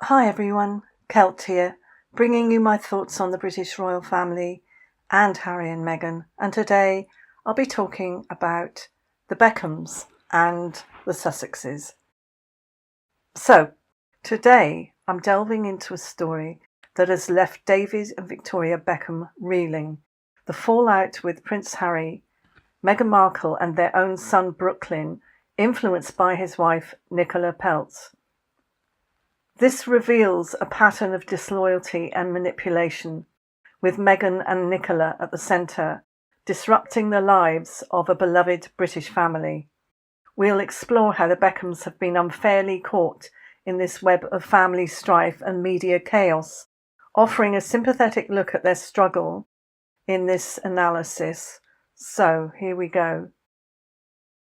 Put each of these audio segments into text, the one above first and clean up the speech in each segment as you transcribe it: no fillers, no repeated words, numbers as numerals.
Hi everyone, Kelt here, bringing you my thoughts on the British royal family and Harry and Meghan, and today I'll be talking about the Beckhams and the Sussexes. So, today I'm delving into a story that has left David and Victoria Beckham reeling. The fallout with Prince Harry, Meghan Markle and their own son Brooklyn, influenced by his wife Nicola Peltz. This reveals a pattern of disloyalty and manipulation, with Meghan and Nicola at the centre, disrupting the lives of a beloved British family. We'll explore how the Beckhams have been unfairly caught in this web of family strife and media chaos, offering a sympathetic look at their struggle in this analysis. So, here we go.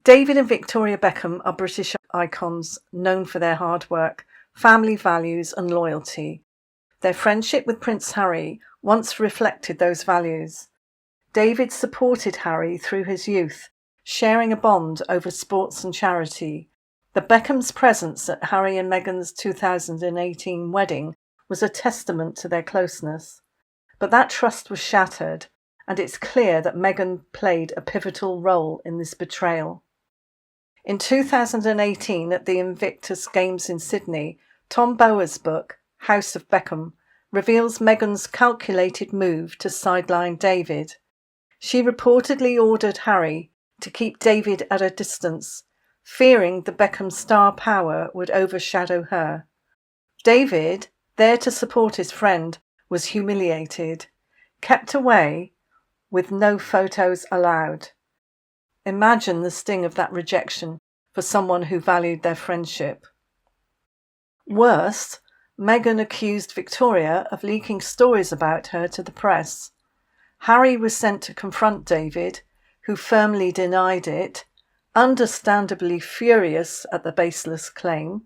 David and Victoria Beckham are British icons known for their hard work, family values and loyalty. Their friendship with Prince Harry once reflected those values. David supported Harry through his youth, sharing a bond over sports and charity. The Beckhams' presence at Harry and Meghan's 2018 wedding was a testament to their closeness. But that trust was shattered, and it's clear that Meghan played a pivotal role in this betrayal. In 2018, at the Invictus Games in Sydney, Tom Bower's book, House of Beckham, reveals Meghan's calculated move to sideline David. She reportedly ordered Harry to keep David at a distance, fearing the Beckham star power would overshadow her. David, there to support his friend, was humiliated, kept away, with no photos allowed. Imagine the sting of that rejection for someone who valued their friendship. Worse, Meghan accused Victoria of leaking stories about her to the press. Harry was sent to confront David, who firmly denied it, understandably furious at the baseless claim.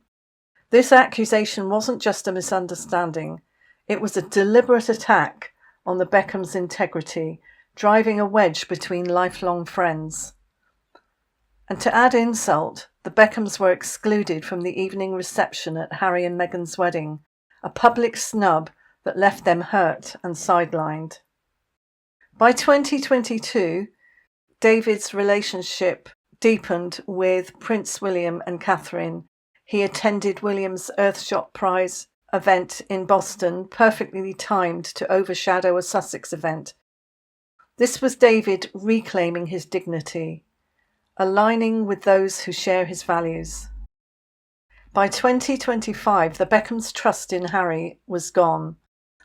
This accusation wasn't just a misunderstanding, it was a deliberate attack on the Beckhams' integrity, driving a wedge between lifelong friends. And to add insult, the Beckhams were excluded from the evening reception at Harry and Meghan's wedding, a public snub that left them hurt and sidelined. By 2022, David's relationship deepened with Prince William and Catherine. He attended William's Earthshot Prize event in Boston, perfectly timed to overshadow a Sussex event. This was David reclaiming his dignity, aligning with those who share his values. By 2025, the Beckhams' trust in Harry was gone,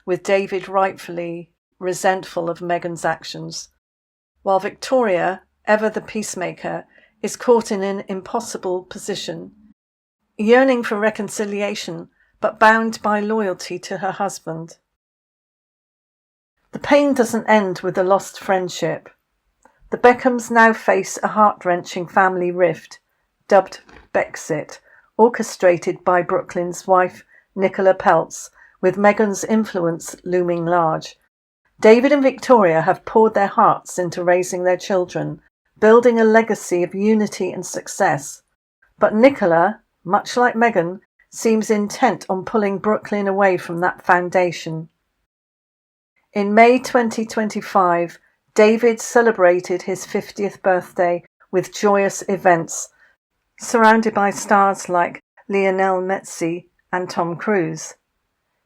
with David rightfully resentful of Meghan's actions, while Victoria, ever the peacemaker, is caught in an impossible position, yearning for reconciliation but bound by loyalty to her husband. The pain doesn't end with a lost friendship. The Beckhams now face a heart-wrenching family rift, dubbed Brexit, orchestrated by Brooklyn's wife Nicola Peltz, with Meghan's influence looming large. David and Victoria have poured their hearts into raising their children, building a legacy of unity and success. But Nicola, much like Meghan, seems intent on pulling Brooklyn away from that foundation. In May 2025, David celebrated his 50th birthday with joyous events, surrounded by stars like Lionel Messi and Tom Cruise.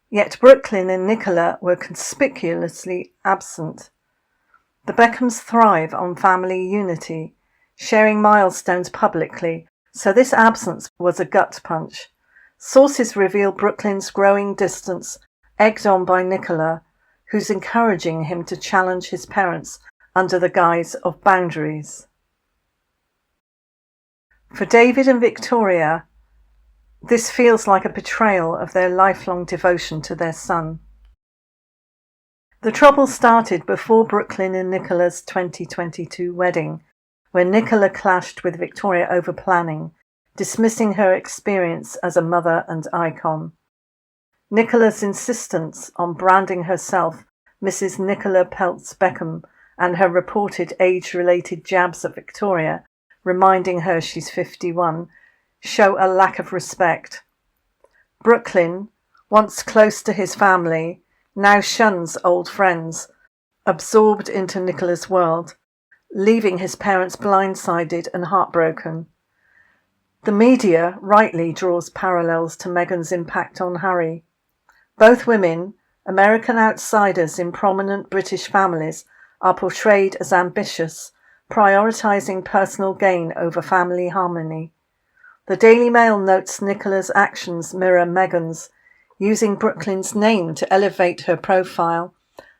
Yet Brooklyn and Nicola were conspicuously absent. The Beckhams thrive on family unity, sharing milestones publicly, so this absence was a gut punch. Sources reveal Brooklyn's growing distance, egged on by Nicola, who's encouraging him to challenge his parents under the guise of boundaries. For David and Victoria, this feels like a betrayal of their lifelong devotion to their son. The trouble started before Brooklyn and Nicola's 2022 wedding, when Nicola clashed with Victoria over planning, dismissing her experience as a mother and icon. Nicola's insistence on branding herself Mrs. Nicola Peltz Beckham and her reported age-related jabs at Victoria, reminding her she's 51, show a lack of respect. Brooklyn, once close to his family, now shuns old friends, absorbed into Nicola's world, leaving his parents blindsided and heartbroken. The media rightly draws parallels to Meghan's impact on Harry. Both women, American outsiders in prominent British families, are portrayed as ambitious, prioritising personal gain over family harmony. The Daily Mail notes Nicola's actions mirror Meghan's, using Brooklyn's name to elevate her profile,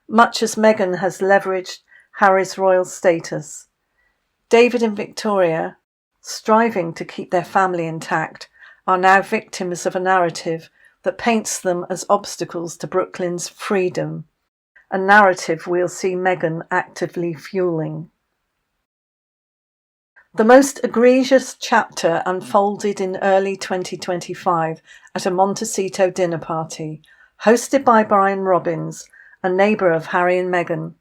much as Meghan has leveraged Harry's royal status. David and Victoria, striving to keep their family intact, are now victims of a narrative that paints them as obstacles to Brooklyn's freedom, a narrative we'll see Meghan actively fueling. The most egregious chapter unfolded in early 2025 at a Montecito dinner party, hosted by Brian Robbins, a neighbour of Harry and Meghan.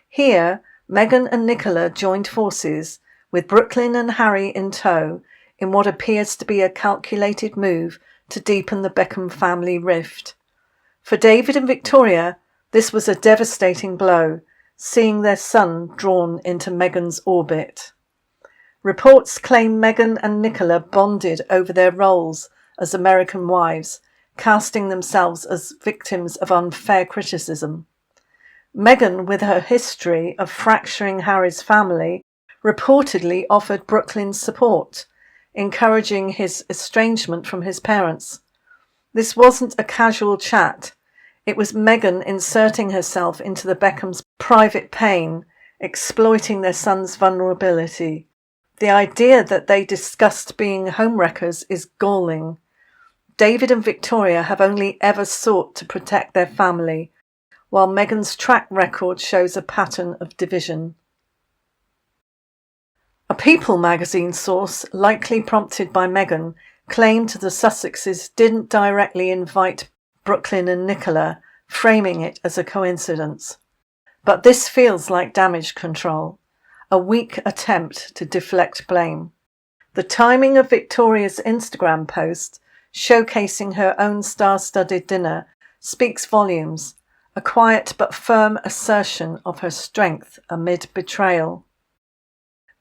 Here, Meghan and Nicola joined forces, with Brooklyn and Harry in tow, in what appears to be a calculated move to deepen the Beckham family rift. For David and Victoria, this was a devastating blow, seeing their son drawn into Meghan's orbit. Reports claim Meghan and Nicola bonded over their roles as American wives, casting themselves as victims of unfair criticism. Meghan, with her history of fracturing Harry's family, reportedly offered Brooklyn support, encouraging his estrangement from his parents. This wasn't a casual chat. It was Meghan inserting herself into the Beckhams' private pain, exploiting their son's vulnerability. The idea that they discussed being homewreckers is galling. David and Victoria have only ever sought to protect their family, while Meghan's track record shows a pattern of division. A People magazine source, likely prompted by Meghan, claimed the Sussexes didn't directly invite Brooklyn and Nicola, framing it as a coincidence. But this feels like damage control, a weak attempt to deflect blame. The timing of Victoria's Instagram post, showcasing her own star-studded dinner, speaks volumes, a quiet but firm assertion of her strength amid betrayal.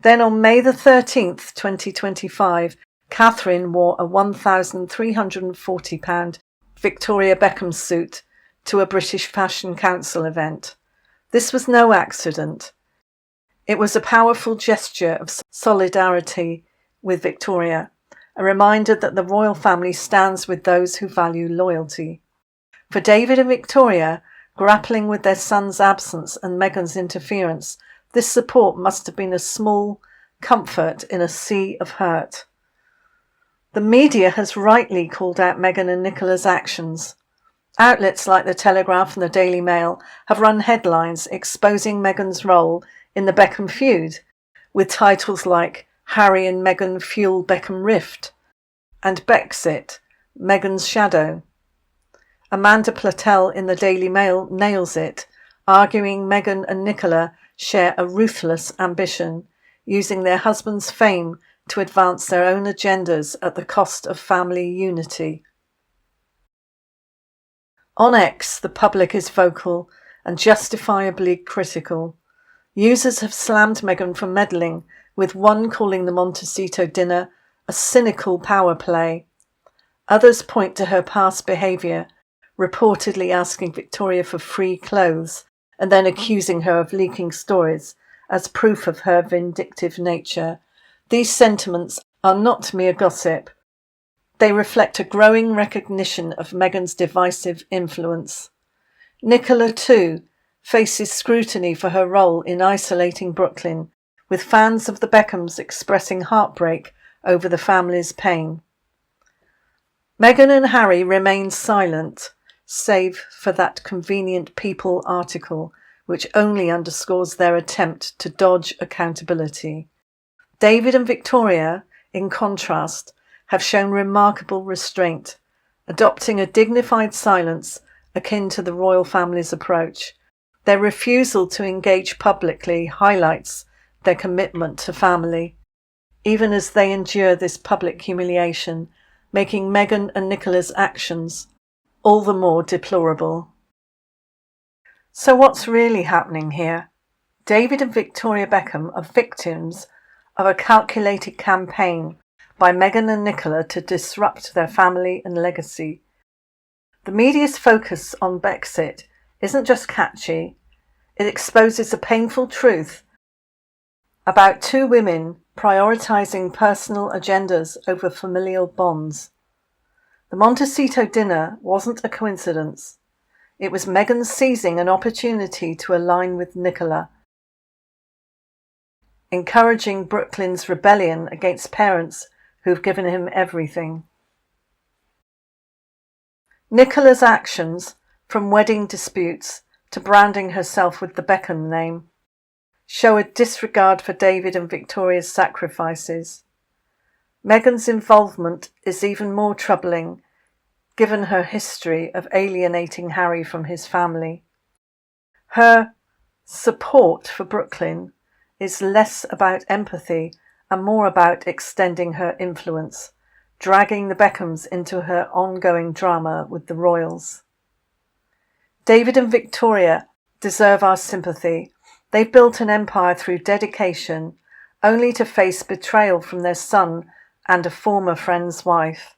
Then on May the 13th, 2025, Catherine wore a £1,340 Victoria Beckham suit to a British Fashion Council event. This was no accident. It was a powerful gesture of solidarity with Victoria, a reminder that the royal family stands with those who value loyalty. For David and Victoria, grappling with their son's absence and Meghan's interference, this support must have been a small comfort in a sea of hurt. The media has rightly called out Meghan and Nicola's actions. Outlets like The Telegraph and the Daily Mail have run headlines exposing Meghan's role in the Beckham feud, with titles like Harry and Meghan Fuel Beckham Rift and Brexit, Meghan's Shadow. Amanda Platel in the Daily Mail nails it, arguing Meghan and Nicola share a ruthless ambition, using their husband's fame to advance their own agendas at the cost of family unity. On X, the public is vocal and justifiably critical. Users have slammed Meghan for meddling, with one calling the Montecito dinner a cynical power play. Others point to her past behaviour, reportedly asking Victoria for free clothes and then accusing her of leaking stories as proof of her vindictive nature. These sentiments are not mere gossip. They reflect a growing recognition of Meghan's divisive influence. Nicola, too, faces scrutiny for her role in isolating Brooklyn, with fans of the Beckhams expressing heartbreak over the family's pain. Meghan and Harry remain silent, save for that convenient People article, which only underscores their attempt to dodge accountability. David and Victoria, in contrast, have shown remarkable restraint, adopting a dignified silence akin to the royal family's approach. Their refusal to engage publicly highlights their commitment to family, even as they endure this public humiliation, making Meghan and Nicola's actions all the more deplorable. So what's really happening here? David and Victoria Beckham are victims of a calculated campaign by Meghan and Nicola to disrupt their family and legacy. The media's focus on Brexit isn't just catchy, it exposes a painful truth about two women prioritising personal agendas over familial bonds. The Montecito dinner wasn't a coincidence. It was Meghan seizing an opportunity to align with Nicola, encouraging Brooklyn's rebellion against parents who've given him everything. Nicola's actions, from wedding disputes to branding herself with the Beckham name, show a disregard for David and Victoria's sacrifices. Meghan's involvement is even more troubling, given her history of alienating Harry from his family. Her support for Brooklyn is less about empathy and more about extending her influence, dragging the Beckhams into her ongoing drama with the royals. David and Victoria deserve our sympathy. They've built an empire through dedication, only to face betrayal from their son and a former friend's wife.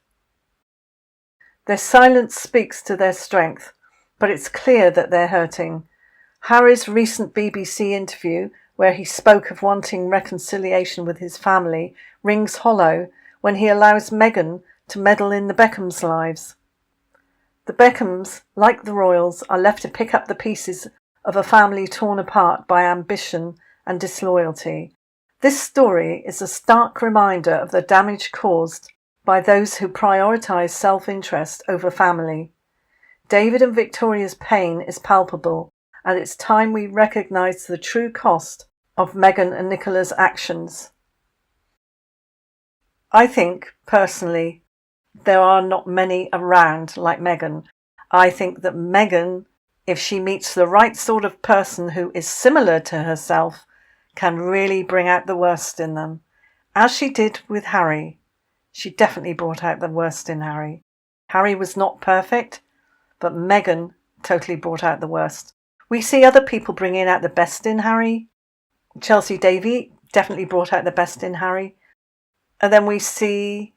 Their silence speaks to their strength, but it's clear that they're hurting. Harry's recent BBC interview, where he spoke of wanting reconciliation with his family, rings hollow when he allows Meghan to meddle in the Beckhams' lives. The Beckhams, like the royals, are left to pick up the pieces of a family torn apart by ambition and disloyalty. This story is a stark reminder of the damage caused by those who prioritise self-interest over family. David and Victoria's pain is palpable, and it's time we recognise the true cost of Meghan and Nicola's actions. I think, personally, there are not many around like Meghan. I think that Meghan, if she meets the right sort of person who is similar to herself, can really bring out the worst in them. As she did with Harry. She definitely brought out the worst in Harry. Harry was not perfect, but Meghan totally brought out the worst. We see other people bringing out the best in Harry. Chelsea Davy definitely brought out the best in Harry. And then we see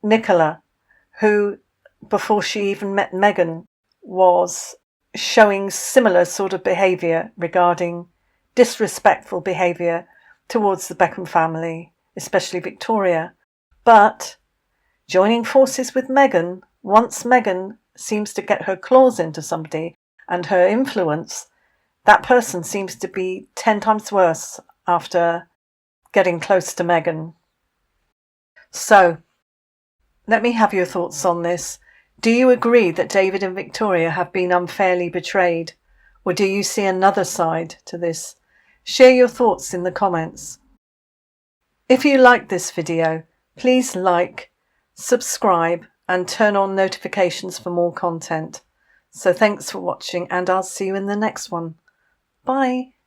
Nicola, who, before she even met Meghan, was showing similar sort of behaviour regarding disrespectful behaviour towards the Beckham family, especially Victoria. But joining forces with Meghan, once Meghan seems to get her claws into somebody and her influence, that person seems to be 10 times worse after getting close to Meghan. So, let me have your thoughts on this. Do you agree that David and Victoria have been unfairly betrayed? Or do you see another side to this? Share your thoughts in the comments. If you liked this video, please like, subscribe and turn on notifications for more content. So thanks for watching and I'll see you in the next one. Bye.